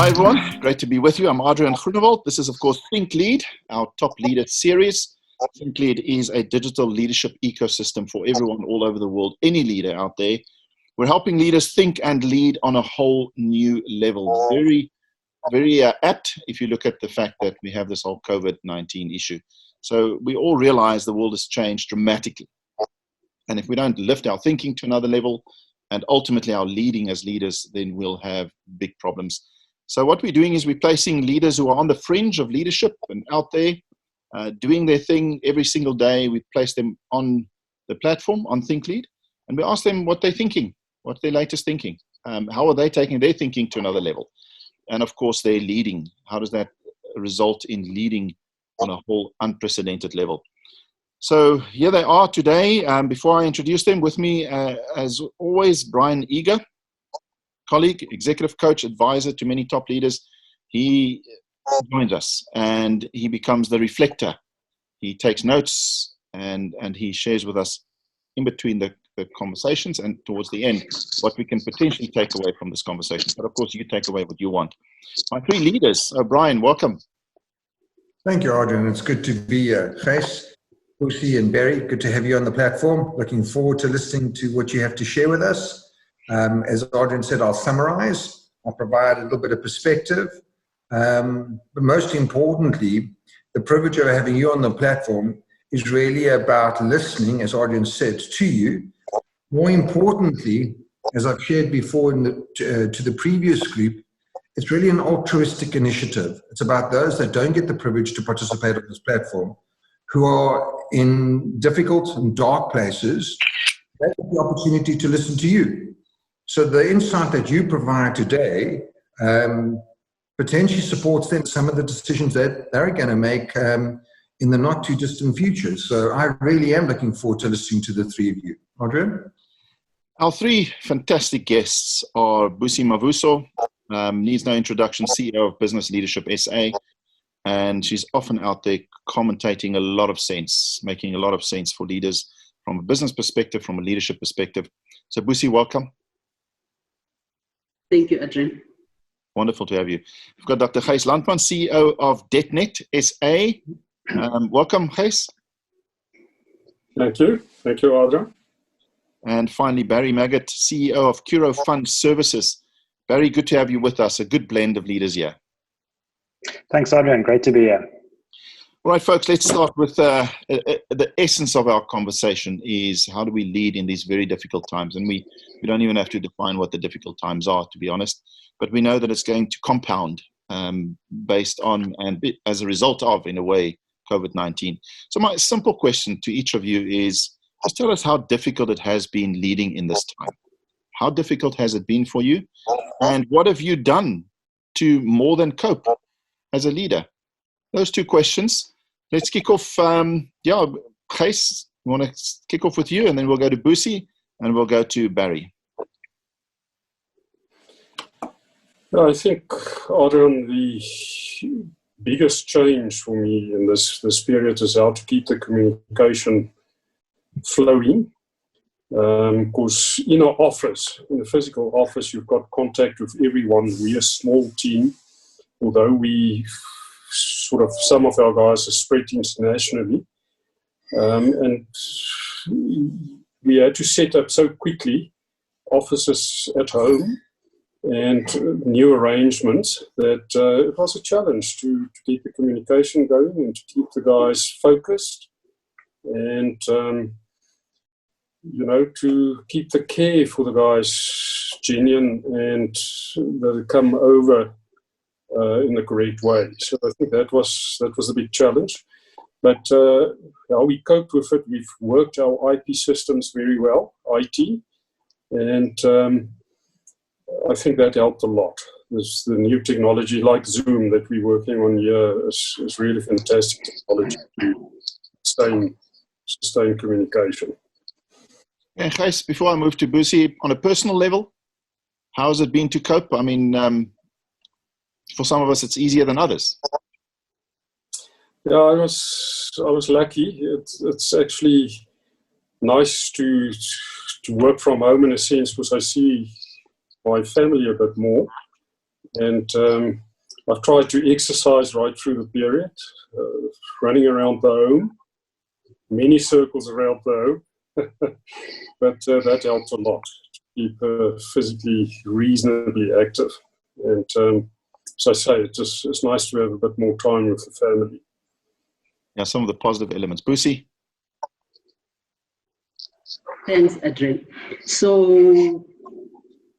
Hi everyone, great to be with you. I'm Adriaan Groenewald. This is of course ThinkLead, our top leader series. ThinkLead is a digital leadership ecosystem for everyone all over the world, any leader out there. We're helping leaders think and lead on a whole new level. Very apt if you look at the fact that we have this whole COVID-19 issue. So we all realize the world has changed dramatically. And if we don't lift our thinking to another level and ultimately our leading as leaders, then we'll have big problems. So what we're doing is we're placing leaders who are on the fringe of leadership and out there doing their thing every single day. We place them on the platform, on ThinkLead, and we ask them what they're thinking, what's their latest thinking, how are they taking their thinking to another level. And of course, they're leading. How does that result in leading on a whole unprecedented level? So here they are today. Before I introduce them, with me, as always, Brian Eagar, colleague, executive coach, advisor to many top leaders. He joins us and he becomes the reflector. He takes notes and he shares with us in between the conversations and towards the end what we can potentially take away from this conversation. But of course, you take away what you want. My three leaders. Brian, welcome. Thank you, Adriaan. It's good to be here. Gys, Busi, and Barry, good to have you on the platform. Looking forward to listening to what you have to share with us. As Adriaan said, I'll summarize. I'll provide a little bit of perspective. But most importantly, the privilege of having you on the platform is really about listening, as Adriaan said, to you. More importantly, as I've shared before to the previous group, it's really an altruistic initiative. It's about those that don't get the privilege to participate on this platform, who are in difficult and dark places. They have the opportunity to listen to you. So the insight that you provide today potentially supports them some of the decisions that they're going to make in the not too distant future. So I really am looking forward to listening to the three of you. Adriaan? Our three fantastic guests are Busi Mavuso, needs no introduction, CEO of Business Leadership SA, and she's often out there commentating a lot of sense, making a lot of sense for leaders from a business perspective, from a leadership perspective. So Busi, welcome. Thank you, Adriaan. Wonderful to have you. We've got Dr. Gys Landman, CEO of DetNet SA. Welcome, Gys. Thank you. Thank you, Adriaan. And finally, Barri Maggott, CEO of Curo Fund Services. Barry, good to have you with us. A good blend of leaders here. Thanks, Adriaan. Great to be here. All right, folks, let's start with the essence of our conversation is how do we lead in these very difficult times? And we don't even have to define what the difficult times are, to be honest, but we know that it's going to compound based on and as a result of, in a way, COVID-19. So my simple question to each of you is, just tell us how difficult it has been leading in this time. How difficult has it been for you? And what have you done to more than cope as a leader? Those two questions. Let's kick off. Gys, we want to kick off with you, and then we'll go to Busi, and we'll go to Barry. I think, Adriaan, the biggest change for me in this period is how to keep the communication flowing. Because in our office, in the physical office, you've got contact with everyone. We're a small team, although we some of our guys are spread internationally. And we had to set up so quickly offices at home and new arrangements that it was a challenge to keep the communication going and to keep the guys focused and, to keep the care for the guys genuine and they come over in the correct way. So I think that was a big challenge. But how we coped with it, we've worked our IT systems very well, IT, and I think that helped a lot. There's the new technology like Zoom that we're working on here is really fantastic technology to sustain communication. And Gys, before I move to Busi, on a personal level, how has it been to cope? I mean, for some of us, it's easier than others. Yeah, I was lucky. It's actually nice to work from home in a sense because I see my family a bit more. And I've tried to exercise right through the period, running around the home, many circles around the home, but that helped a lot to keep physically reasonably active. And so I say, it's nice to have a bit more time with the family. Yeah, some of the positive elements. Busi? Thanks, Adriaan. So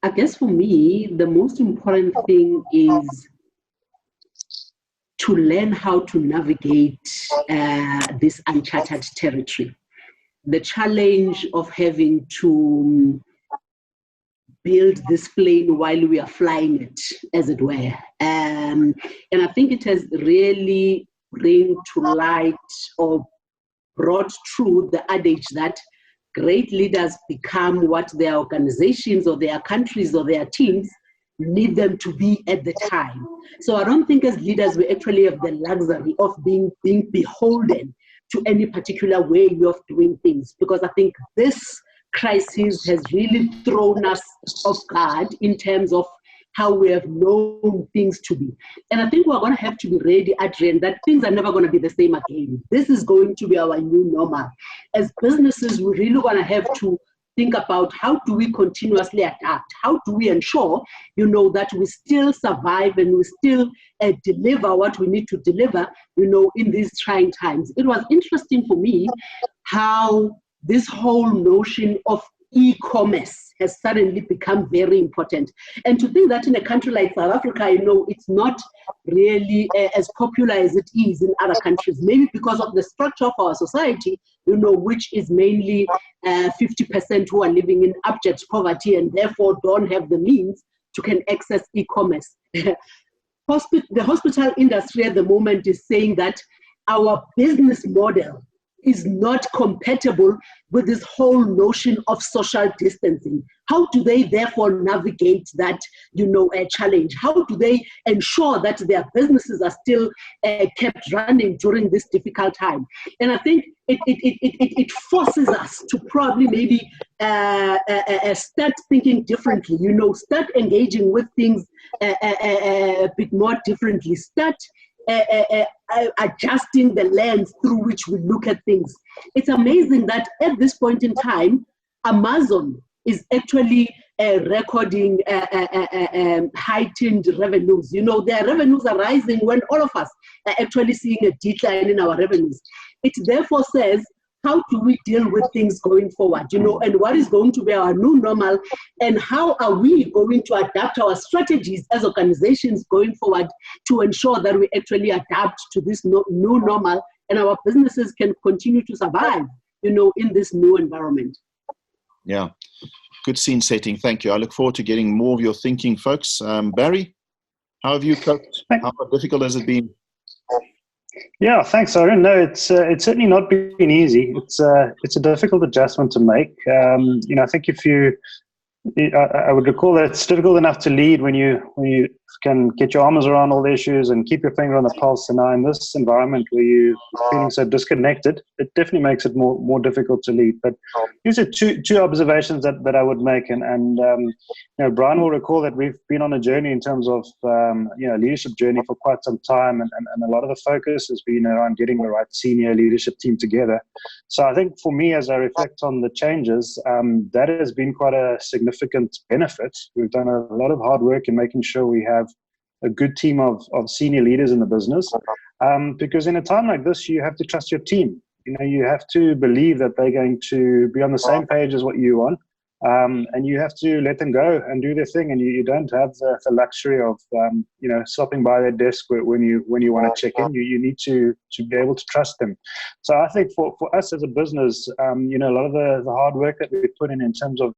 I guess for me, the most important thing is to learn how to navigate this uncharted territory. The challenge of having to build this plane while we are flying it, as it were. And I think it has really bring to light or brought true the adage that great leaders become what their organizations or their countries or their teams need them to be at the time. So I don't think as leaders we actually have the luxury of being beholden to any particular way of doing things, because I think this crisis has really thrown us off guard in terms of how we have known things to be. And I think we're going to have to be ready, Adriaan, that things are never going to be the same again. This is going to be our new normal. As businesses, we're really going to have to think about how do we continuously adapt? How do we ensure, that we still survive and we still deliver what we need to deliver, in these trying times. It was interesting for me how this whole notion of e-commerce has suddenly become very important. And to think that in a country like South Africa, it's not really as popular as it is in other countries, maybe because of the structure of our society, which is mainly 50% who are living in abject poverty and therefore don't have the means to can access e-commerce. The hospital industry at the moment is saying that our business model is not compatible with this whole notion of social distancing. How do they therefore navigate that, a challenge? How do they ensure that their businesses are still kept running during this difficult time? And I think it forces us to probably maybe start thinking differently, start engaging with things a bit more differently, start adjusting the lens through which we look at things. It's amazing that at this point in time, Amazon is actually recording heightened revenues. Their revenues are rising when all of us are actually seeing a decline in our revenues. It therefore says, how do we deal with things going forward, and what is going to be our new normal, and how are we going to adapt our strategies as organizations going forward to ensure that we actually adapt to this new normal and our businesses can continue to survive, in this new environment. Yeah, good scene setting. Thank you. I look forward to getting more of your thinking, folks. Barry, how have you coped? How difficult has it been? Yeah, thanks, Adriaan. No, it's certainly not been easy. It's a difficult adjustment to make. I think I would recall that it's difficult enough to lead when you can get your arms around all the issues and keep your finger on the pulse. And now in this environment where you're feeling so disconnected, it definitely makes it more difficult to lead. But these are two observations that I would make. And Brian will recall that we've been on a journey in terms of leadership journey for quite some time, and a lot of the focus has been around getting the right senior leadership team together. So I think for me, as I reflect on the changes, that has been quite a significant benefit. We've done a lot of hard work in making sure we have a good team of senior leaders in the business, because in a time like this, you have to trust your team. You have to believe that they're going to be on the same page as what you want, and you have to let them go and do their thing. And you don't have the luxury of stopping by their desk when you want to check in. You need to be able to trust them. So I think for us as a business, a lot of the hard work that we put in terms of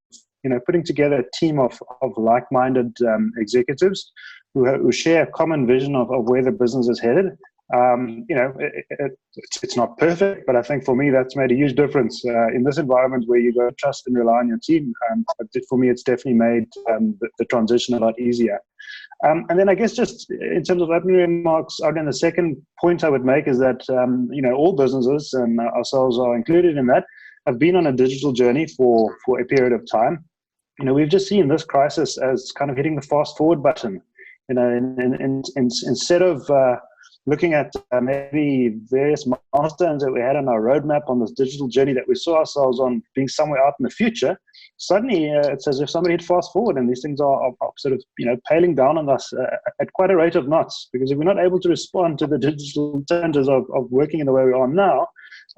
putting together a team of like-minded executives who share a common vision of where the business is headed. It's not perfect, but I think for me that's made a huge difference in this environment where you got to trust and rely on your team. For me, it's definitely made the transition a lot easier. And then I guess just in terms of opening remarks, again, the second point I would make is that all businesses, and ourselves are included in that, have been on a digital journey for a period of time. We've just seen this crisis as kind of hitting the fast forward button. Instead of looking at maybe various milestones that we had on our roadmap on this digital journey that we saw ourselves on being somewhere out in the future, suddenly it's as if somebody had fast forward, and these things are sort of paling down on us at quite a rate of knots. Because if we're not able to respond to the digital challenges of working in the way we are now,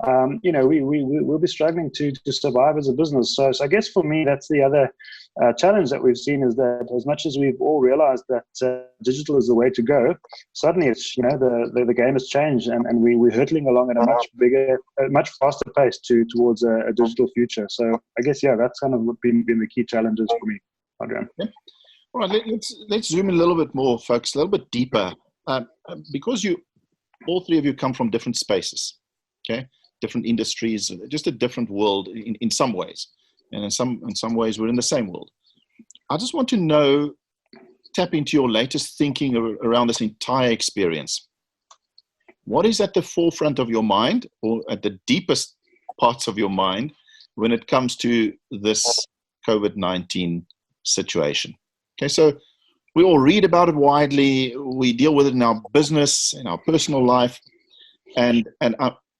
we'll be struggling to survive as a business. So I guess for me, that's the other challenge that we've seen, is that as much as we've all realized that digital is the way to go, suddenly it's the game has changed, and we're hurtling along at a much bigger, much faster pace towards a digital future. So I guess that's kind of been the key challenges for me, Adriaan. Okay. All right, let's zoom in a little bit more, folks, a little bit deeper, because all three of you come from different spaces, okay, different industries, just a different world in some ways. And in some ways, we're in the same world. I just want to tap into your latest thinking around this entire experience. What is at the forefront of your mind, or at the deepest parts of your mind, when it comes to this COVID-19 situation? Okay, so we all read about it widely. We deal with it in our business, in our personal life, and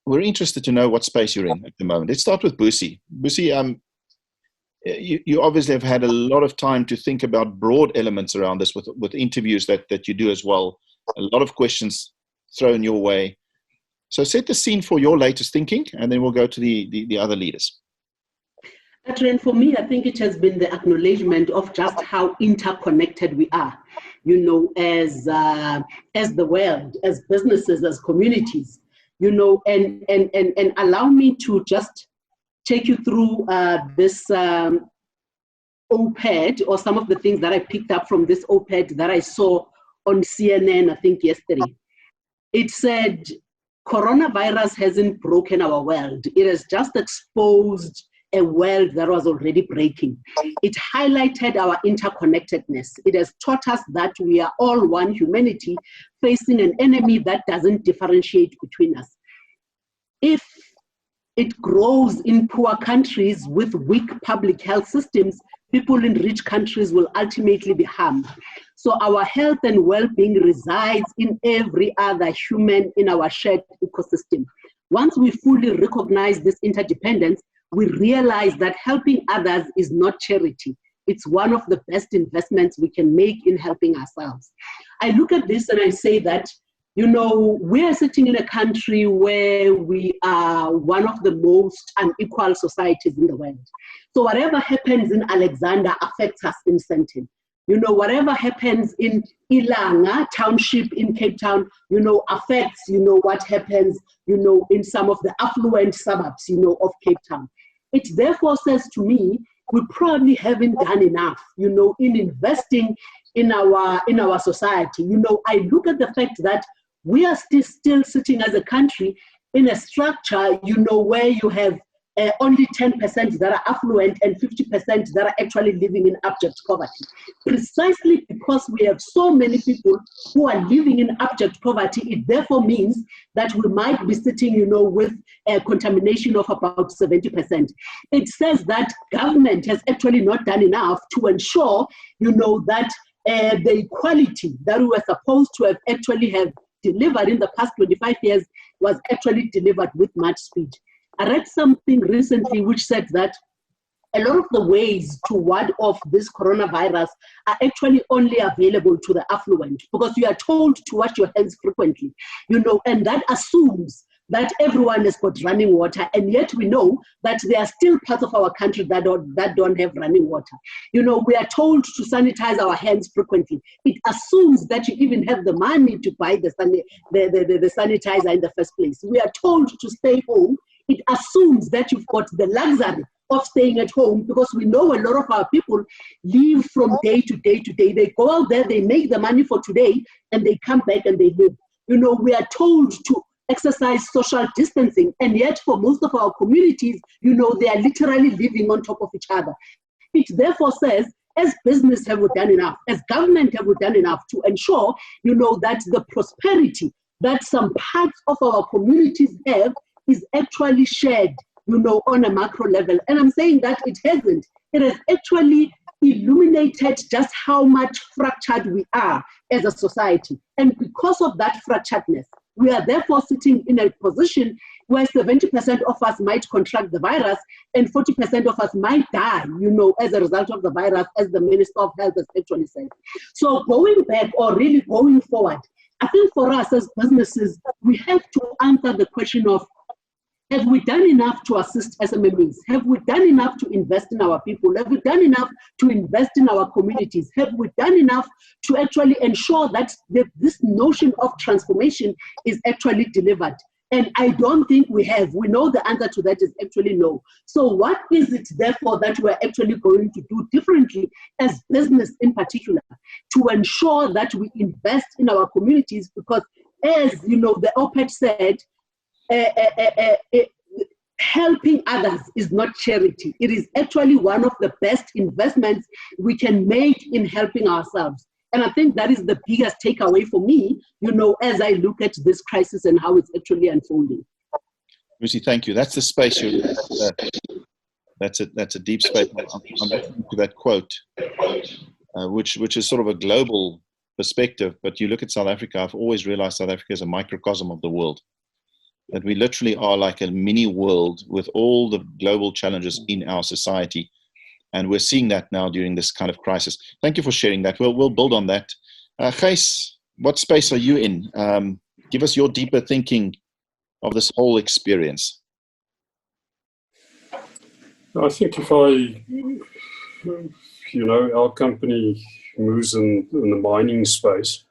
we're interested to know what space you're in at the moment. Let's start with Busi. Busi, you obviously have had a lot of time to think about broad elements around this with interviews that you do as well. A lot of questions thrown your way. So set the scene for your latest thinking, and then we'll go to the other leaders. Adriaan, for me, I think it has been the acknowledgement of just how interconnected we are, as the world, as businesses, as communities, and allow me to just take you through this op-ed, or some of the things that I picked up from this op-ed that I saw on CNN, I think yesterday. It said, coronavirus hasn't broken our world. It has just exposed a world that was already breaking. It highlighted our interconnectedness. It has taught us that we are all one humanity facing an enemy that doesn't differentiate between us. If it grows in poor countries with weak public health systems, people in rich countries will ultimately be harmed. So our health and well-being resides in every other human in our shared ecosystem. Once we fully recognize this interdependence, we realize that helping others is not charity. It's one of the best investments we can make in helping ourselves. I look at this and I say that, we are sitting in a country where we are one of the most unequal societies in the world. So whatever happens in Alexander affects us in Sandton. Whatever happens in Ilanga Township in Cape Town, affects, what happens, in some of the affluent suburbs, of Cape Town. It therefore says to me, we probably haven't done enough, in investing in our society. I look at the fact that we are still sitting as a country in a structure, where you have only 10% that are affluent and 50% that are actually living in abject poverty. Precisely because we have so many people who are living in abject poverty, it therefore means that we might be sitting, with a contamination of about 70%. It says that government has actually not done enough to ensure, that the equality that we were supposed to have actually have delivered in the past 25 years was actually delivered with much speed. I read something recently which said that a lot of the ways to ward off this coronavirus are actually only available to the affluent, because you are told to wash your hands frequently, and that assumes that everyone has got running water, and yet we know that there are still parts of our country that don't have running water. We are told to sanitize our hands frequently. It assumes that you even have the money to buy the sanitizer in the first place. We are told to stay home. It assumes that you've got the luxury of staying at home, because we know a lot of our people live from day to day to day. They go out there, they make the money for today, and they come back and they live. We are told to exercise social distancing, and yet for most of our communities, they are literally living on top of each other. It therefore says, as business have we done enough, as government have we done enough to ensure, that the prosperity that some parts of our communities have is actually shared, on a macro level. And I'm saying that it hasn't. It has actually illuminated just how much fractured we are as a society. And because of that fracturedness, we are therefore sitting in a position where 70% of us might contract the virus and 40% of us might die, as a result of the virus, as the Minister of Health has actually said. So going back, or really going forward, I think for us as businesses, we have to answer the question of, have we done enough to assist SMMEs? Have we done enough to invest in our people? Have we done enough to invest in our communities? Have we done enough to actually ensure that this notion of transformation is actually delivered? And I don't think we have. We know the answer to that is actually no. So what is it, therefore, that we're actually going to do differently as business in particular to ensure that we invest in our communities? Because as the OPED said, helping others is not charity. It is actually one of the best investments we can make in helping ourselves. And I think that is the biggest takeaway for me, as I look at this crisis and how it's actually unfolding. Busi, thank you. That's the space you're that's a deep space. I'm listening to that quote, which is sort of a global perspective, but you look at South Africa, I've always realized South Africa is a microcosm of the world. That we literally are like a mini world with all the global challenges in our society. And we're seeing that now during this kind of crisis. Thank you for sharing that. We'll build on that. Gys, what space are you in? Give us your deeper thinking of this whole experience. I think if our company moves in the mining space,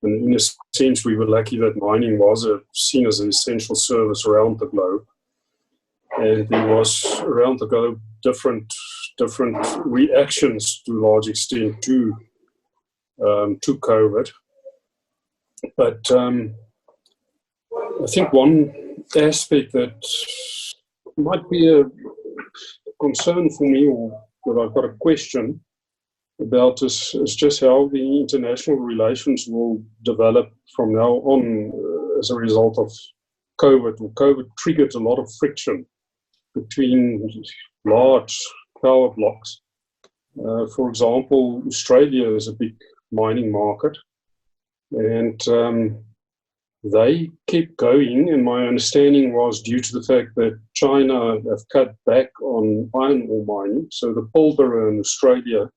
and in a sense, we were lucky that mining was seen as an essential service around the globe. And there was around the globe different reactions to a large extent to COVID. But I think one aspect that might be a concern for me, or that I've got a question about, is just how the international relations will develop from now on as a result of COVID. COVID triggered a lot of friction between large power blocks. For example, Australia is a big mining market, and they kept going, and my understanding was due to the fact that China have cut back on iron ore mining. So the Pilbara in Australia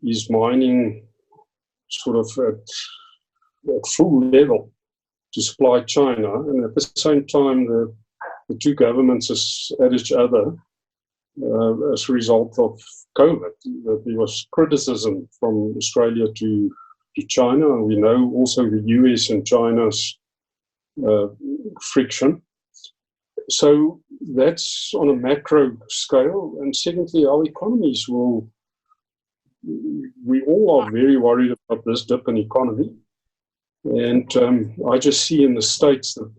is mining sort of at full level to supply China, and at the same time the two governments are at each other as a result of COVID. There was criticism from Australia to China, and we know also the US and China's friction. So that's on a macro scale. And secondly, our economies we all are very worried about this dip in economy. And I just see in the States that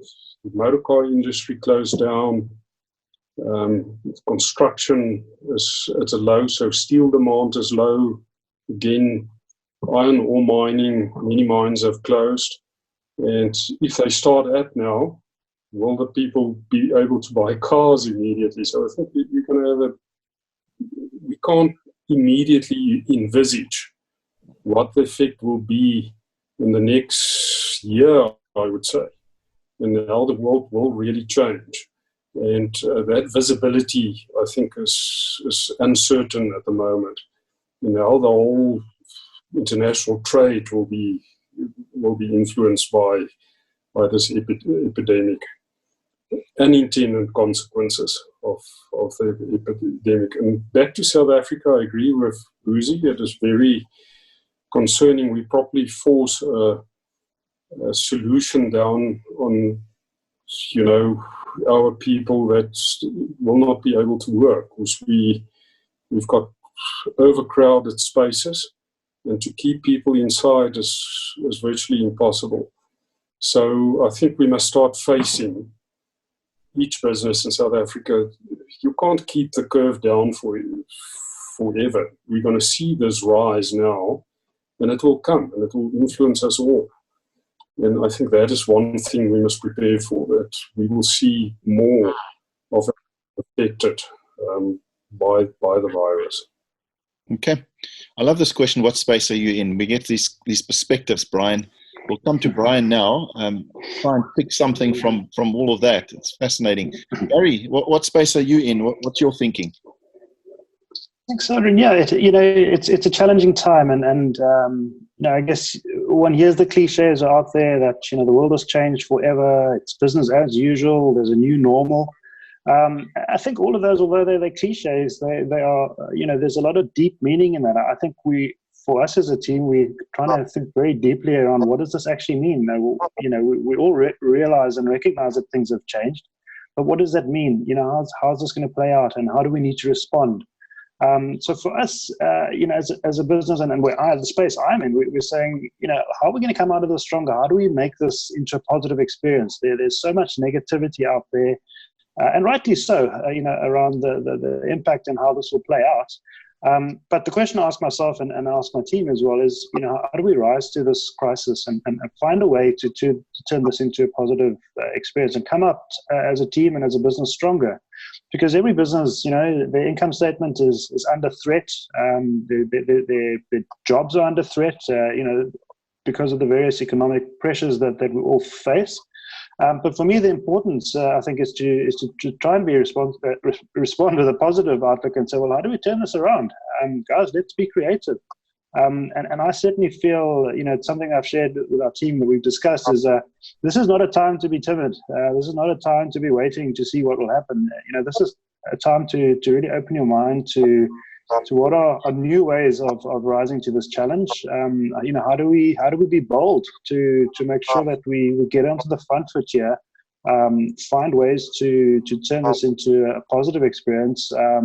the motor car industry closed down, construction is at a low, so steel demand is low. Again, iron ore mining, many mines have closed. And if they start up now, will the people be able to buy cars immediately? So I think we're going to have we can't immediately envisage what the effect will be in the next year, I would say, and how the world will really change. And that visibility, I think, is uncertain at the moment. How the whole international trade will be influenced by this epidemic, unintended consequences of the epidemic. And back to South Africa, I agree with Busi. It is very concerning. We probably force a solution down on, our people that will not be able to work, because we've got overcrowded spaces, and to keep people inside is virtually impossible. So I think we must start facing each business in South Africa. You can't keep the curve down forever. We're going to see this rise now, and it will come, and it will influence us all. And I think that is one thing we must prepare for, that we will see more of it affected by the virus. Okay. I love this question. What space are you in? We get these perspectives, Brian. We'll come to Brian now. Try and pick something from all of that. It's fascinating. Barry, what space are you in? What's your thinking? Thanks, Adriaan. Yeah, it's a challenging time, and I guess one hears the cliches out there that the world has changed forever. It's business as usual. There's a new normal. I think all of those, although they're cliches, they are there's a lot of deep meaning in that. I think for us as a team, we're trying to think very deeply around what does this actually mean. We all realize and recognize that things have changed, but what does that mean? How's this going to play out, and how do we need to respond? So for us, as a business, and the space I'm in, we're saying, how are we going to come out of this stronger? How do we make this into a positive experience? There's so much negativity out there, and rightly so, around the impact and how this will play out. But the question I ask myself and I ask my team as well is, how do we rise to this crisis and find a way to turn this into a positive experience and come up as a team and as a business stronger? Because every business, their income statement is under threat. Their jobs are under threat, because of the various economic pressures that we all face. But for me, the importance, I think, is to try and respond with a positive outlook and say, well, how do we turn this around? Guys, let's be creative. And I certainly feel, it's something I've shared with our team that we've discussed is this is not a time to be timid. This is not a time to be waiting to see what will happen. This is a time to really open your mind to what are new ways of rising to this challenge. How do we be bold to make sure that we get onto the front foot here, find ways to turn this into a positive experience. I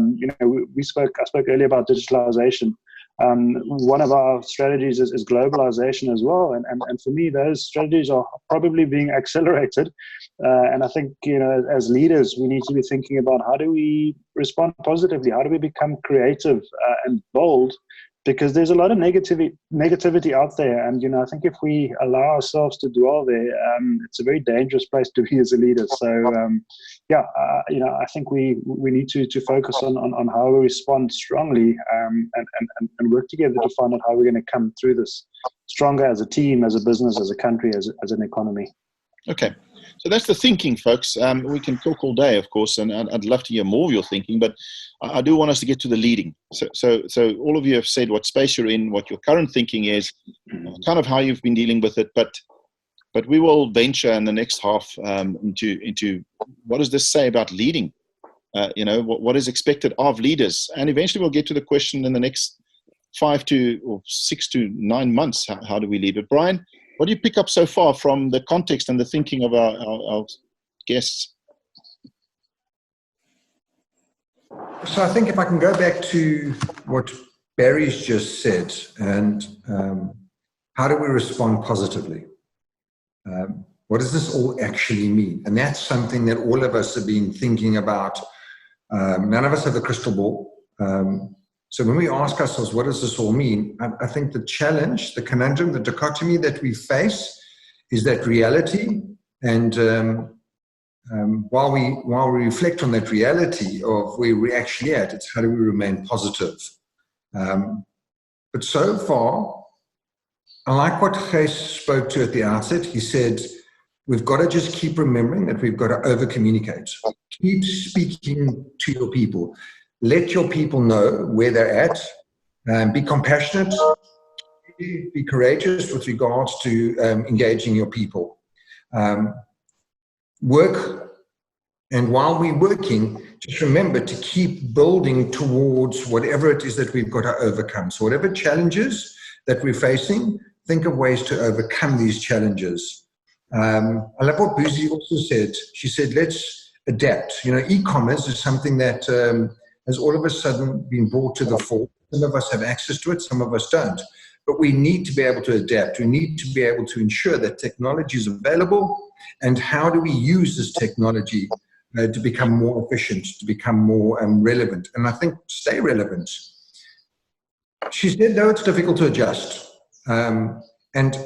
spoke earlier about digitalization. One of our strategies is globalization as well, and for me, those strategies are probably being accelerated. And I think, as leaders, we need to be thinking about how do we respond positively, how do we become creative and bold, because there's a lot of negativity out there, and I think if we allow ourselves to dwell there, it's a very dangerous place to be as a leader. So I think we need to focus on how we respond strongly, and work together to find out how we're going to come through this stronger as a team, as a business, as a country, as an economy. Okay. So that's the thinking, folks. We can talk all day, of course, and I'd love to hear more of your thinking, but I do want us to get to the leading. So all of you have said what space you're in, what your current thinking is, kind of how you've been dealing with it, but we will venture in the next half into what does this say about leading? What is expected of leaders? And eventually we'll get to the question in the next 6 to 9 months, how do we lead? But Brian, what do you pick up so far from the context and the thinking of our guests? So I think if I can go back to what Barry's just said, and how do we respond positively? What does this all actually mean? And that's something that all of us have been thinking about. None of us have a crystal ball. So when we ask ourselves, what does this all mean? I think the challenge, the conundrum, the dichotomy that we face is that reality. And while we reflect on that reality of where we're actually at, it's how do we remain positive? But so far, I like what Gys spoke to at the outset. He said, we've got to just keep remembering that we've got to over-communicate. Keep speaking to your people. Let your people know where they're at. Be compassionate. Be courageous with regards to engaging your people. Work, and while we're working, just remember to keep building towards whatever it is that we've got to overcome. So whatever challenges that we're facing, think of ways to overcome these challenges. I love what Busi also said. She said, let's adapt. E-commerce is something that has all of a sudden been brought to the fore. Some of us have access to it, some of us don't. But we need to be able to adapt. We need to be able to ensure that technology is available, and how do we use this technology to become more efficient, to become more relevant, and I think stay relevant. She said, no, it's difficult to adjust. And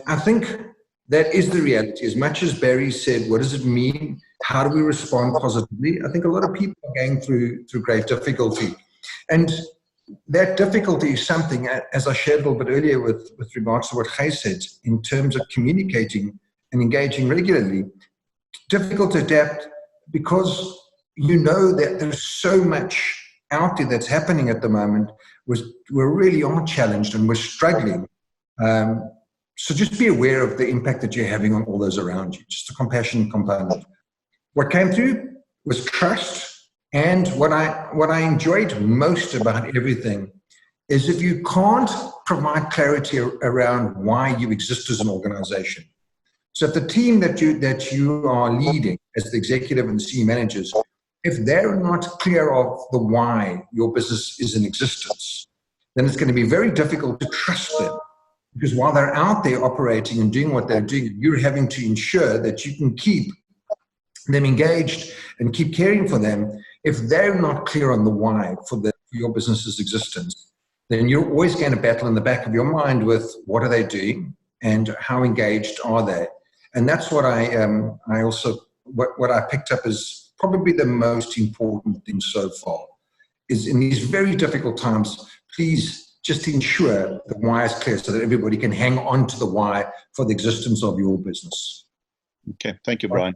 I think that is the reality. As much as Barry said, what does it mean? How do we respond positively? I think a lot of people are going through great difficulty. And that difficulty is something, as I shared a little bit earlier with regards to what Gys said, in terms of communicating and engaging regularly, difficult to adapt because you know that there's so much out there that's happening at the moment. We really are challenged and we're struggling. So just be aware of the impact that you're having on all those around you, just a compassion component. What came through was trust. And what I enjoyed most about everything is if you can't provide clarity around why you exist as an organization. So if the team that you are leading as the executive and the senior managers, if they're not clear of the why your business is in existence, then it's going to be very difficult to trust them. Because while they're out there operating and doing what they're doing, you're having to ensure that you can keep them engaged and keep caring for them. If they're not clear on the why for your business's existence, then you're always going to battle in the back of your mind with what are they doing and how engaged are they. And that's what I picked up as probably the most important thing so far, is in these very difficult times, please just ensure the why is clear so that everybody can hang on to the why for the existence of your business. Okay, thank you, Brian.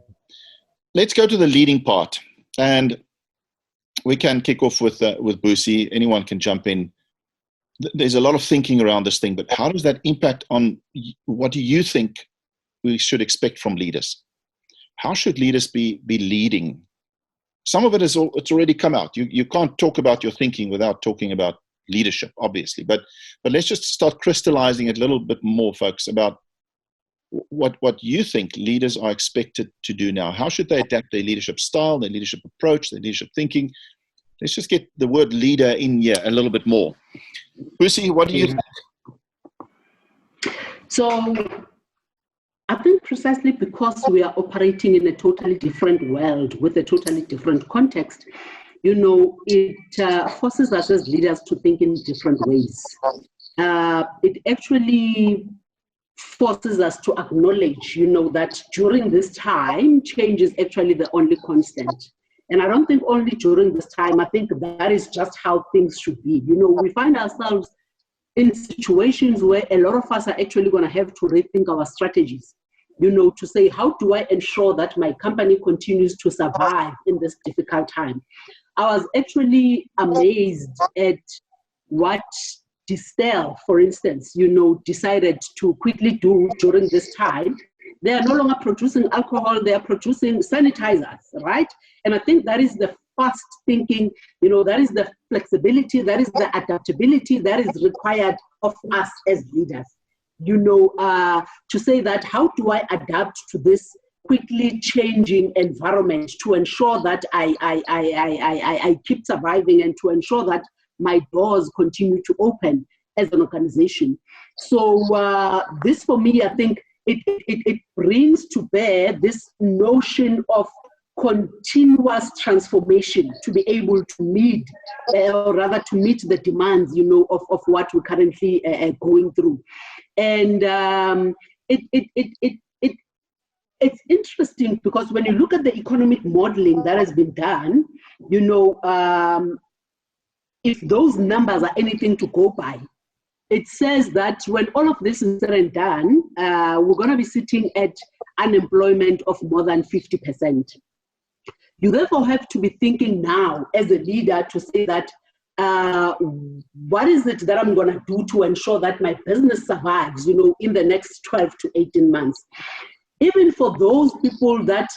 Let's go to the leading part, and we can kick off with Busi. Anyone can jump in. There's a lot of thinking around this thing, but how does that impact on what do you think we should expect from leaders? How should leaders be leading? Some of it it's already come out. You can't talk about your thinking without talking about leadership, obviously. But let's just start crystallizing it a little bit more, folks, about what you think leaders are expected to do now. How should they adapt their leadership style, their leadership approach, their leadership thinking? Let's just get the word leader in here a little bit more. Busi, what do you think? So I think precisely because we are operating in a totally different world with a totally different context, it forces us as leaders to think in different ways. It actually forces us to acknowledge, that during this time, change is actually the only constant. And I don't think only during this time, I think that is just how things should be. We find ourselves in situations where a lot of us are actually going to have to rethink our strategies, to say, how do I ensure that my company continues to survive in this difficult time? I was actually amazed at what Distel, for instance, decided to quickly do during this time. They are no longer producing alcohol, they are producing sanitizers, right? And I think that is the fast thinking, that is the flexibility, that is the adaptability that is required of us as leaders. To say that, how do I adapt to this quickly changing environment to ensure that I keep surviving and to ensure that my doors continue to open as an organization. So this, for me, I think it brings to bear this notion of continuous transformation to be able to meet, or rather to meet the demands, of what we're currently going through. And it's interesting because when you look at the economic modeling that has been done, if those numbers are anything to go by, it says that when all of this is said and done, we're going to be sitting at unemployment of more than 50%. You therefore have to be thinking now as a leader to say that, what is it that I'm going to do to ensure that my business survives, in the next 12 to 18 months? Even for those people that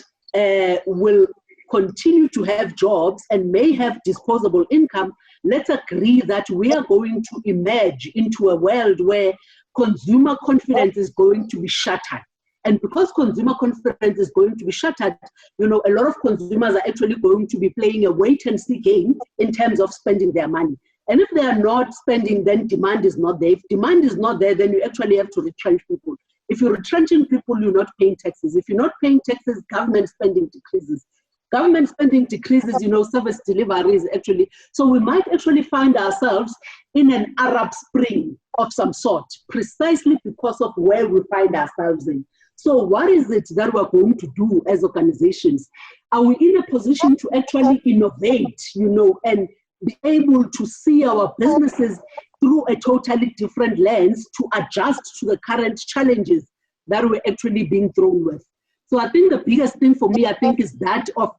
will continue to have jobs and may have disposable income, let's agree that we are going to emerge into a world where consumer confidence is going to be shattered. And because consumer confidence is going to be shattered, a lot of consumers are actually going to be playing a wait-and-see game in terms of spending their money. And if they are not spending, then demand is not there. If demand is not there, then you actually have to retrench people. If you're retrenching people, you're not paying taxes. If you're not paying taxes, government spending decreases. Government spending decreases, service delivery is actually. So we might actually find ourselves in an Arab Spring of some sort, precisely because of where we find ourselves in. So what is it that we're going to do as organizations? Are we in a position to actually innovate, and be able to see our businesses through a totally different lens to adjust to the current challenges that we're actually being thrown with. So I think the biggest thing for me, I think, is that of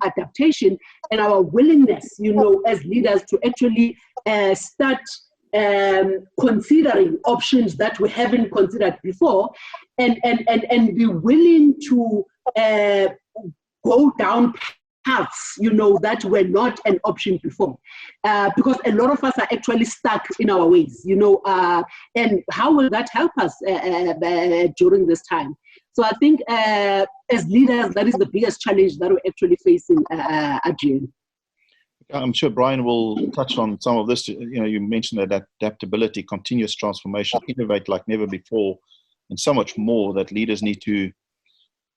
adaptation and our willingness, as leaders to actually start considering options that we haven't considered before, and be willing to go down paths, that were not an option before, because a lot of us are actually stuck in our ways, and how will that help us during this time? So I think as leaders, that is the biggest challenge that we're actually facing, Adriaan. I'm sure Brian will touch on some of this. You mentioned that adaptability, continuous transformation, innovate like never before, and so much more that leaders need to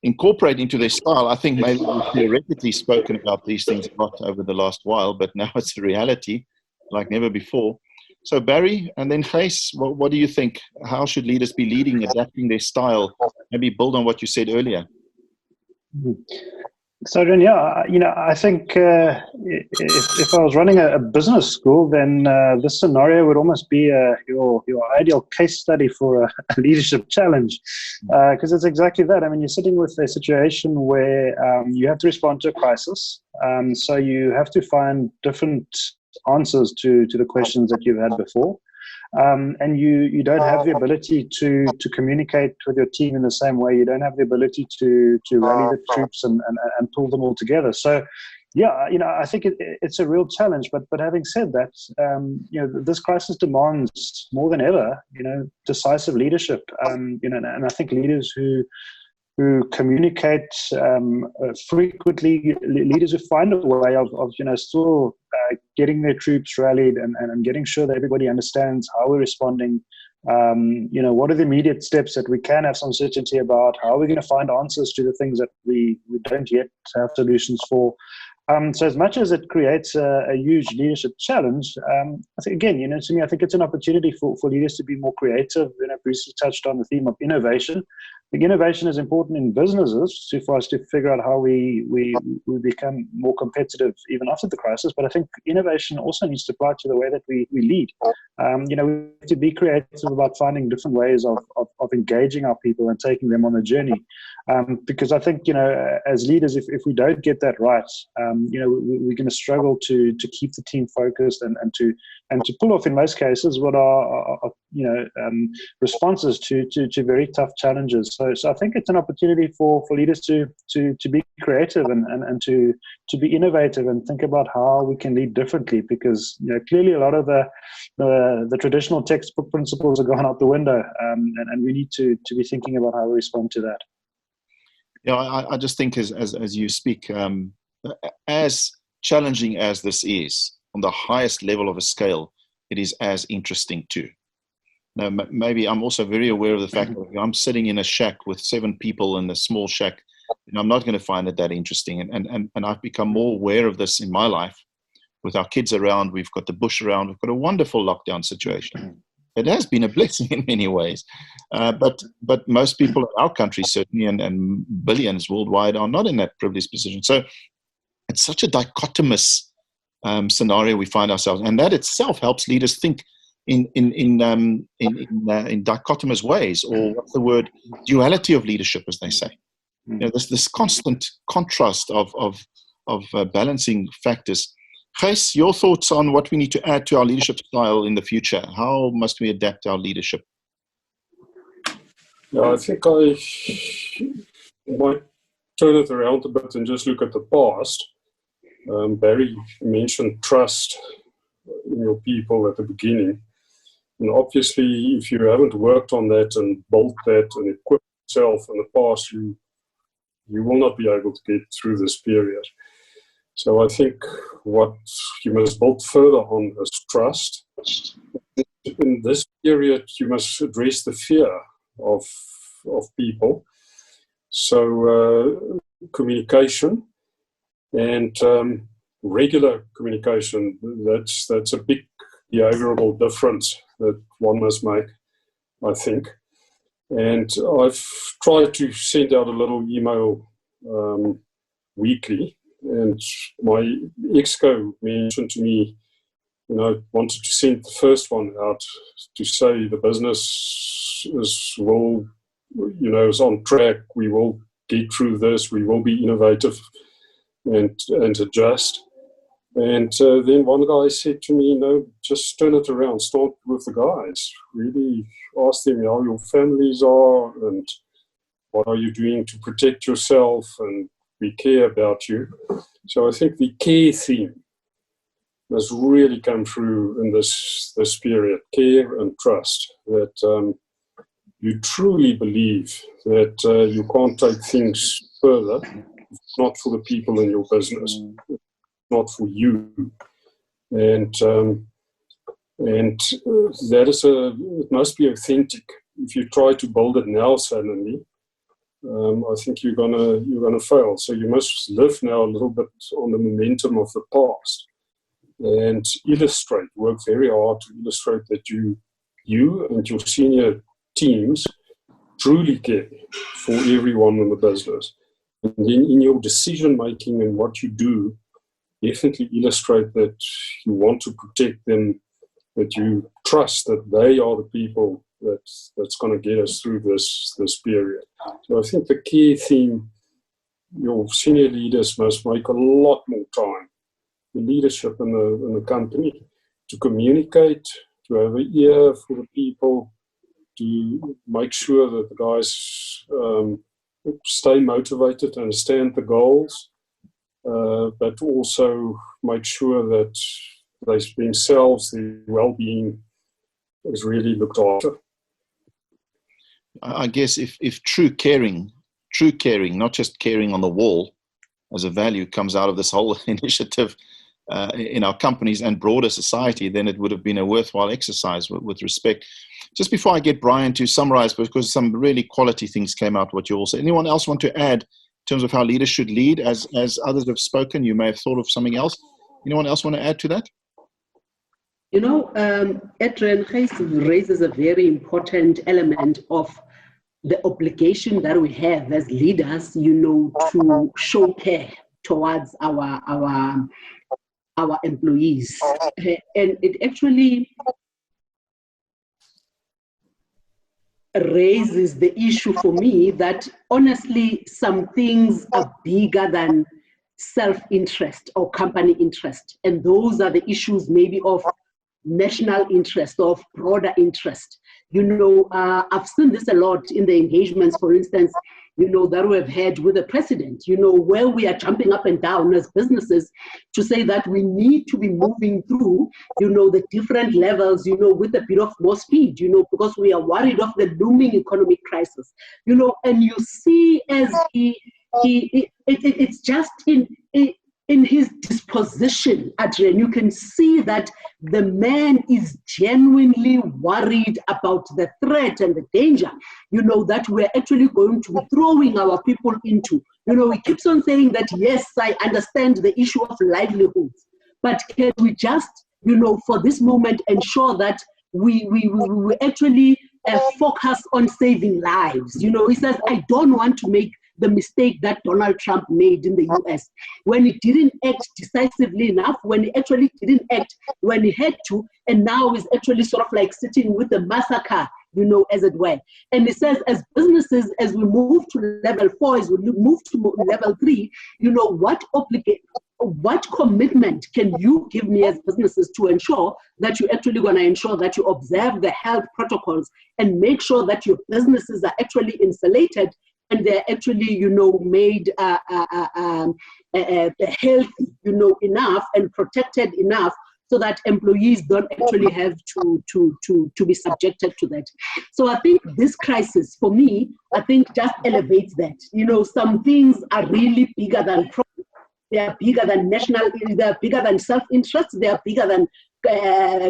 incorporate into their style. I think maybe we've theoretically spoken about these things a lot over the last while, but now it's a reality like never before. So Barry, and then Gys, what do you think? How should leaders be leading, adapting their style? Maybe build on what you said earlier. So then, I think if I was running a business school, then this scenario would almost be your ideal case study for a leadership challenge, because it's exactly that. I mean, you're sitting with a situation where you have to respond to a crisis, so you have to find different answers to the questions that you've had before. And you don't have the ability to communicate with your team in the same way. You don't have the ability to rally the troops and pull them all together. So, I think it's a real challenge. But having said that, this crisis demands more than ever, decisive leadership. And I think leaders who communicate frequently, leaders who find a way of still getting their troops rallied and getting sure that everybody understands how we're responding. What are the immediate steps that we can have some certainty about? How are we going to find answers to the things that we don't yet have solutions for? So as much as it creates a huge leadership challenge, I think, again, to me, I think it's an opportunity for leaders to be more creative. Busi touched on the theme of innovation. I think innovation is important in businesses for us to figure out how we become more competitive even after the crisis. But I think innovation also needs to apply to the way that we lead. We have to be creative about finding different ways of engaging our people and taking them on a journey. Because I think, as leaders, if we don't get that right, we're going to struggle to keep the team focused and to pull off, in most cases, what are responses to very tough challenges. So I think it's an opportunity for leaders to be creative and to be innovative and think about how we can lead differently, because clearly a lot of the traditional textbook principles are gone out the window, and we need to be thinking about how we respond to that. I just think as you speak, as challenging as this is, on the highest level of a scale, it is as interesting too. Now, maybe I'm also very aware of the fact that if I'm sitting in a shack with 7 people in a small shack, and I'm not going to find it that interesting. And I've become more aware of this in my life. With our kids around, we've got the bush around, we've got a wonderful lockdown situation. It has been a blessing in many ways. But most people in our country, certainly, and billions worldwide, are not in that privileged position. So it's such a dichotomous scenario we find ourselves, and that itself helps leaders think in dichotomous ways, or what's the word, duality of leadership, as they say. This constant contrast of balancing factors. Gys, your thoughts on what we need to add to our leadership style in the future? How must we adapt our leadership? I think I might turn it around a bit and just look at the past. Barry mentioned trust in your people at the beginning. And obviously, if you haven't worked on that and built that and equipped yourself in the past, you will not be able to get through this period. So I think what you must build further on is trust. In this period, you must address the fear of people. So communication and regular communication, that's a big behavioral difference that one must make, I think. And I've tried to send out a little email weekly And my exco mentioned to me, wanted to send the first one out to say the business is on track. We will get through this. We will be innovative and adjust. And then one guy said to me, just turn it around. Start with the guys. Really ask them how your families are and what are you doing to protect yourself, and we care about you. So I think the care theme has really come through in this period. Care and trust. That you truly believe that you can't take things further. It's not for the people in your business. It's not for you. And that is it must be authentic. If you try to build it now suddenly, I think you're gonna fail. So you must live now a little bit on the momentum of the past and work very hard to illustrate that you and your senior teams truly care for everyone in the business. And then in your decision making and what you do, definitely illustrate that you want to protect them, that you trust that they are the people that's going to get us through this period. So I think the key theme, your senior leaders must make a lot more time, the leadership in the company, to communicate, to have an ear for the people, to make sure that the guys stay motivated, understand the goals, but also make sure that they themselves, their well-being is really looked after. I guess if true caring, not just caring on the wall as a value, comes out of this whole initiative in our companies and broader society, then it would have been a worthwhile exercise with respect. Just before I get Brian to summarize, because some really quality things came out what you all said. Anyone else want to add in terms of how leaders should lead? As others have spoken, you may have thought of something else. Anyone else want to add to that? Adriaan raises a very important element of the obligation that we have as leaders, to show care towards our employees. And it actually raises the issue for me that honestly some things are bigger than self-interest or company interest, and those are the issues maybe of national interest, of broader interest. I've seen this a lot in the engagements, for instance, that we've had with the president, where we are jumping up and down as businesses to say that we need to be moving through, the different levels, with a bit of more speed, because we are worried of the looming economic crisis, and you see as it's just in his disposition, Adriaan, you can see that the man is genuinely worried about the threat and the danger, that we're actually going to be throwing our people into. He keeps on saying that, yes, I understand the issue of livelihoods, but can we just, for this moment, ensure that we actually focus on saving lives? He says, I don't want to make the mistake that Donald Trump made in the US, when he didn't act decisively enough, when he actually didn't act when he had to, and now is actually sort of like sitting with the massacre, as it were. And he says, as businesses, as we move to level 4, as we move to level 3, what commitment can you give me as businesses to ensure that you're actually going to ensure that you observe the health protocols and make sure that your businesses are actually insulated and they're actually, made healthy, enough and protected enough so that employees don't actually have to be subjected to that. So I think this crisis, for me, just elevates that. Some things are really bigger than profit. They are bigger than they are bigger than self-interest, they are bigger than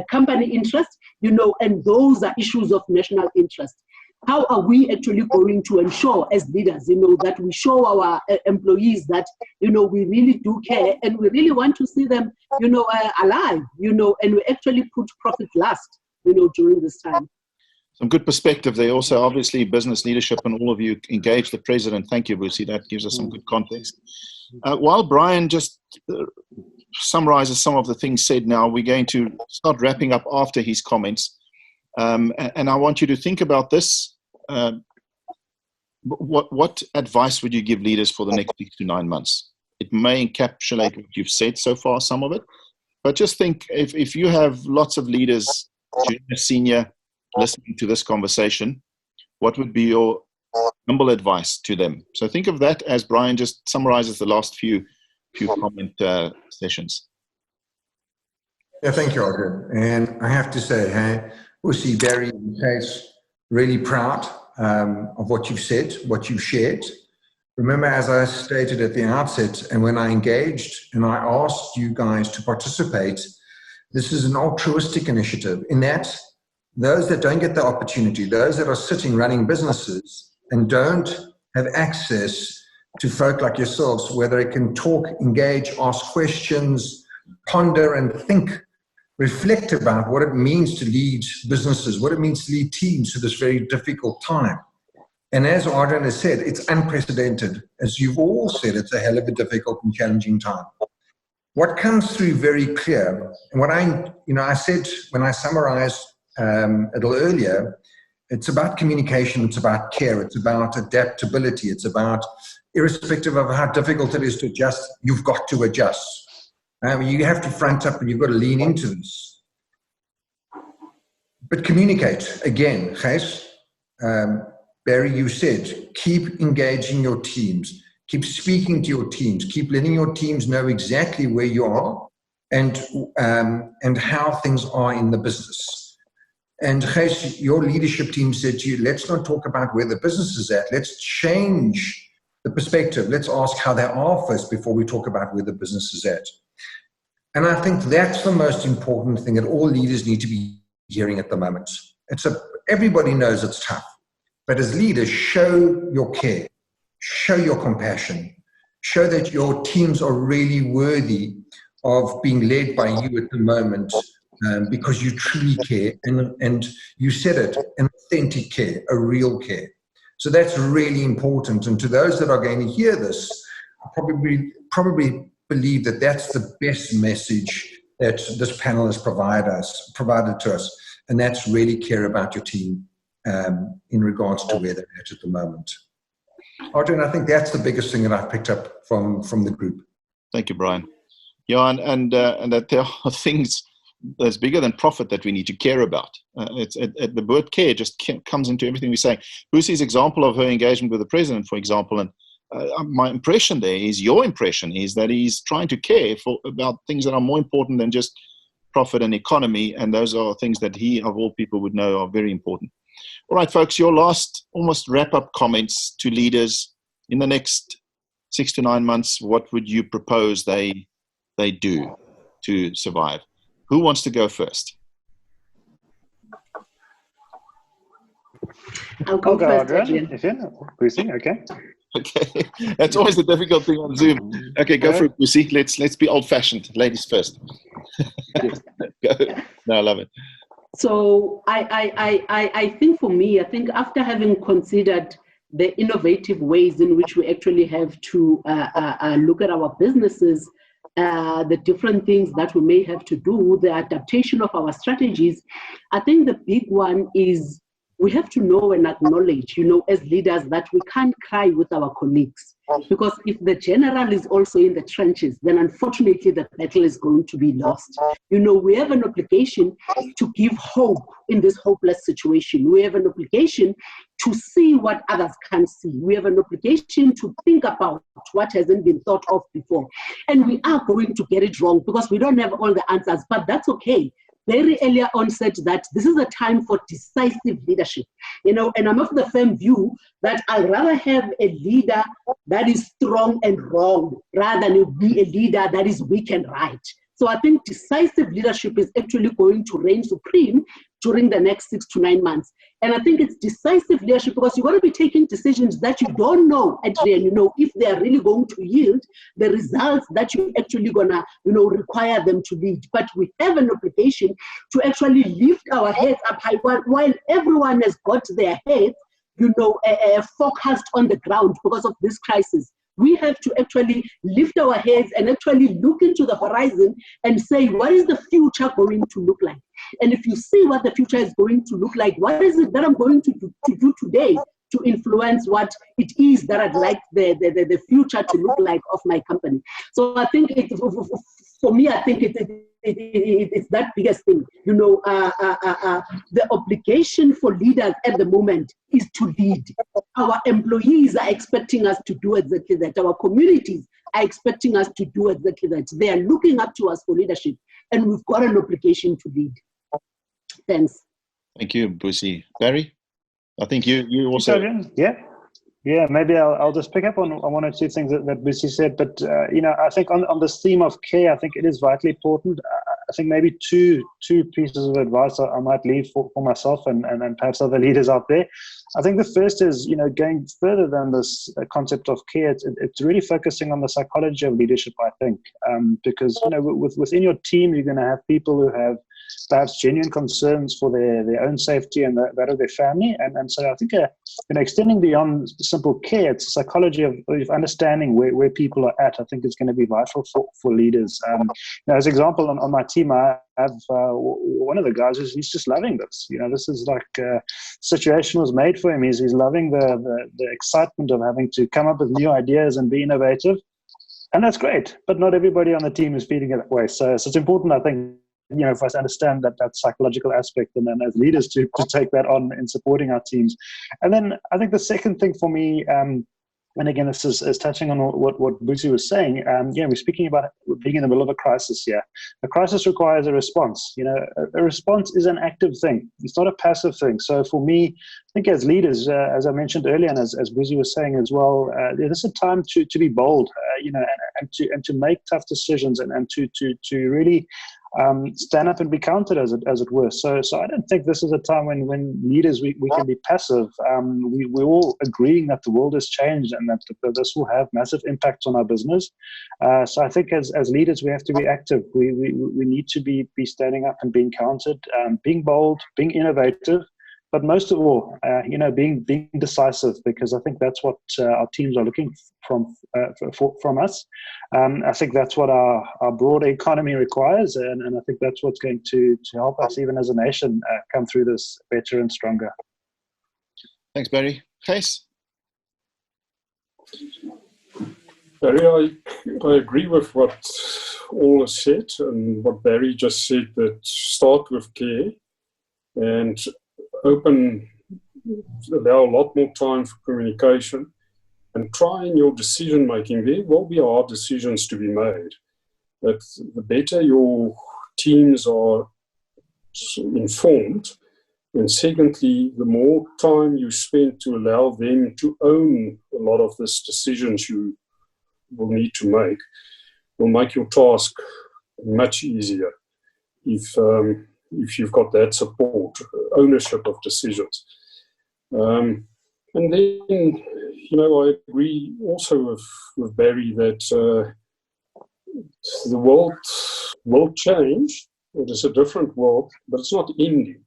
company interest, and those are issues of national interest. How are we actually going to ensure as leaders, that we show our employees that, we really do care and we really want to see them, alive, and we actually put profit last, during this time. Some good perspective there. Also, obviously, business leadership, and all of you engage the president. Thank you, Busi. That gives us some good context. While Brian just summarizes some of the things said now, we're going to start wrapping up after his comments. And I want you to think about this. What advice would you give leaders for the next 6 to 9 months? It may encapsulate what you've said so far, some of it. But just think, if you have lots of leaders, junior, senior, listening to this conversation, what would be your humble advice to them? So think of that as Brian just summarizes the last few comment sessions. Yeah, thank you, Adriaan. And I have to say, hey, Busi, Barri, Gys, really proud of what you've said, what you've shared. Remember, as I stated at the outset, and when I engaged and I asked you guys to participate, this is an altruistic initiative in that those that don't get the opportunity, those that are sitting running businesses and don't have access to folk like yourselves, where they can talk, engage, ask questions, ponder and think, reflect about what it means to lead businesses, what it means to lead teams through this very difficult time. And as Adriaan has said, it's unprecedented. As you've all said, it's a hell of a difficult and challenging time. What comes through very clear, and what I said when I summarized a little earlier, it's about communication, it's about care, it's about adaptability, it's about, irrespective of how difficult it is to adjust, you've got to adjust. You have to front up and you've got to lean into this. But communicate, again, Gys, Barri, you said, keep engaging your teams, keep speaking to your teams, keep letting your teams know exactly where you are and how things are in the business. And Gys, your leadership team said to you, let's not talk about where the business is at, let's change the perspective. Let's ask how they are first before we talk about where the business is at. And I think that's the most important thing that all leaders need to be hearing at the moment. Everybody knows it's tough, but as leaders, show your care, show your compassion, show that your teams are really worthy of being led by you at the moment, because you truly care, and you said it, an authentic care, a real care. So that's really important. And to those that are going to hear this, I probably believe that that's the best message that this panel has provided to us. And that's really care about your team in regards to where they're at the moment. Adriaan, I think that's the biggest thing that I've picked up from the group. Thank you, Brian. Yeah, and that there are things that's bigger than profit that we need to care about. The word care just comes into everything we say. Busi's example of her engagement with the president, for example, and my impression there is, your impression is that he's trying to care about things that are more important than just profit and economy, and those are things that he, of all people, would know are very important. All right, folks, your last almost wrap-up comments to leaders in the next 6 to 9 months. What would you propose they do to survive? Who wants to go first? I'll go first, Adriaan. If you're Busi, okay. Okay, that's always the difficult thing on Zoom. Okay, go for it, Busi. Let's be old-fashioned. Ladies first. Go. No, I love it. So I think for me, I think after having considered the innovative ways in which we actually have to look at our businesses, the different things that we may have to do, the adaptation of our strategies, I think the big one is we have to know and acknowledge, as leaders, that we can't cry with our colleagues. Because if the general is also in the trenches, then unfortunately the battle is going to be lost. We have an obligation to give hope in this hopeless situation. We have an obligation to see what others can't see. We have an obligation to think about what hasn't been thought of before. And we are going to get it wrong because we don't have all the answers, but that's okay. Very earlier on said that this is a time for decisive leadership, and I'm of the firm view that I'd rather have a leader that is strong and wrong rather than be a leader that is weak and right. So I think decisive leadership is actually going to reign supreme during the next 6 to 9 months. And I think it's decisive leadership, because you're going to be taking decisions that you don't know, Adriaan, if they're really going to yield the results that you're actually going to, require them to lead. But we have an obligation to actually lift our heads up high while everyone has got their heads, focused on the ground because of this crisis. We have to actually lift our heads and actually look into the horizon and say, what is the future going to look like? And if you see what the future is going to look like, what is it that I'm going to do today to influence what it is that I'd like the future to look like of my company? So I think for me, I think it's that biggest thing. The obligation for leaders at the moment is to lead. Our employees are expecting us to do exactly that. Our communities are expecting us to do exactly that. They are looking up to us for leadership, and we've got an obligation to lead. Thanks. Thank you, Busi. Barry, I think you also. Yeah, maybe I'll just pick up on one or two things that Busi said. But, I think on this theme of care, I think it is vitally important. I think maybe two pieces of advice I might leave for myself and perhaps other leaders out there. I think the first is, going further than this concept of care, it's really focusing on the psychology of leadership, I think, because, within your team, you're going to have people who have perhaps genuine concerns for their own safety and that of their family. And so I think, extending beyond simple care, it's a psychology of understanding where people are at. I think it's going to be vital for leaders. As an example, on my team, I have one of the guys he's just loving this. This is like situation was made for him. He's loving the excitement of having to come up with new ideas and be innovative. And that's great, but not everybody on the team is feeling it that way. So it's important, I think, for us to understand that psychological aspect, and then as leaders to take that on in supporting our teams. And then I think the second thing for me, and again, this is touching on what Busi was saying. We're speaking about being in the middle of a crisis here. A crisis requires a response. A response is an active thing. It's not a passive thing. So for me, I think as leaders, as I mentioned earlier, and as Busi was saying as well, this is a time to be bold, and to make tough decisions, and to really stand up and be counted, as it were. So I don't think this is a time when leaders we can be passive. We're all agreeing that the world has changed and that this will have massive impacts on our business. So I think as leaders we have to be active. We need to be standing up and being counted, being bold, being innovative. But most of all, being decisive, because I think that's what our teams are looking from us. I think that's what our broader economy requires, and I think that's what's going to help us, even as a nation, come through this better and stronger. Thanks, Barry. Gys? Barry, I agree with what all is said, and what Barry just said, that start with care and allow a lot more time for communication, and try in your decision making. There will be hard decisions to be made, but the better your teams are informed, and secondly, the more time you spend to allow them to own a lot of these decisions you will need to make, will make your task much easier if you've got that support, ownership of decisions. And then, I agree also with Barry that the world will change. It is a different world, but it's not ending.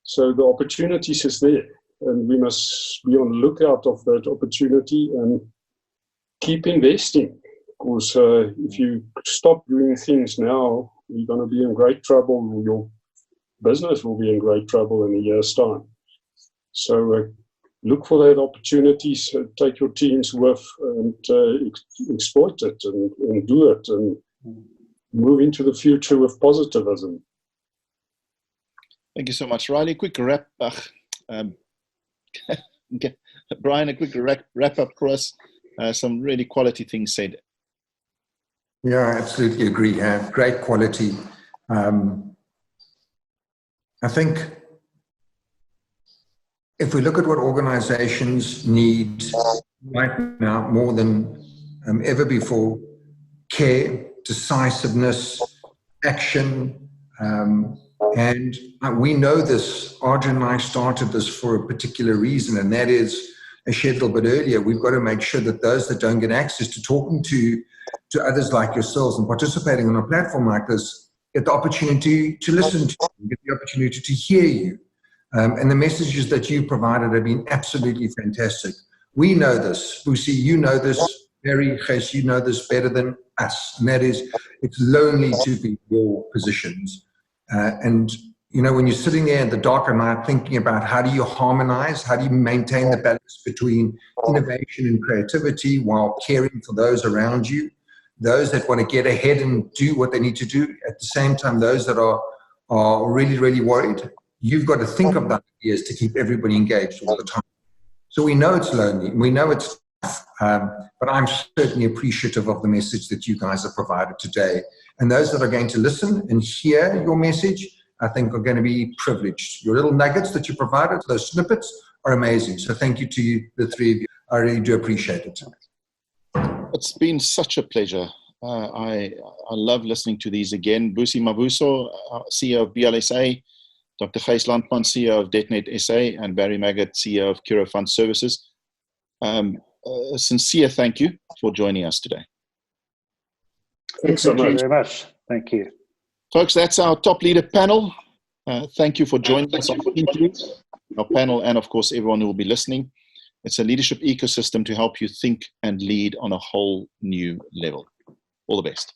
So the opportunities is there, and we must be on the lookout of that opportunity and keep investing. Because if you stop doing things now, you're going to be in great trouble. Your business will be in great trouble in a year's time. So look for that opportunity, take your teams with, and exploit it and do it, and move into the future with positivism. Thank you so much, Riley. Quick wrap. Brian, a quick wrap up for us. Some really quality things said. Yeah, I absolutely agree. Great quality. I think if we look at what organizations need right now more than ever before, care, decisiveness, action, And we know this. Adriaan and I started this for a particular reason, and that is, as shared a little bit earlier, we've got to make sure that those that don't get access to talking to others like yourselves and participating on a platform like this get the opportunity to listen to you, get the opportunity to hear you. And the messages that you provided have been absolutely fantastic. We know this. Busi, you know this. Barri, Gys, you know this better than us. And that is, it's lonely to be in your positions. And, you know, when you're sitting there in the dark of night thinking about how do you harmonize, how do you maintain the balance between innovation and creativity while caring for those around you, those that want to get ahead and do what they need to do, at the same time, those that are really, really worried. You've got to think of that ideas to keep everybody engaged all the time. So we know it's lonely, we know it's tough, but I'm certainly appreciative of the message that you guys have provided today. And those that are going to listen and hear your message, I think are going to be privileged. Your little nuggets that you provided, those snippets, are amazing. So thank you to you, the three of you. I really do appreciate it. It's been such a pleasure. I love listening to these again. Busi Mavuso, CEO of BLSA, Dr. Gys Landman, CEO of DetNet SA, and Barri Maggott, CEO of Curo Fund Services. A sincere thank you for joining us today. Thanks so much. Very much. Thank you. Folks, that's our top leader panel. Thank you for joining us on ThinkLead, our panel, and of course, everyone who will be listening. It's a leadership ecosystem to help you think and lead on a whole new level. All the best.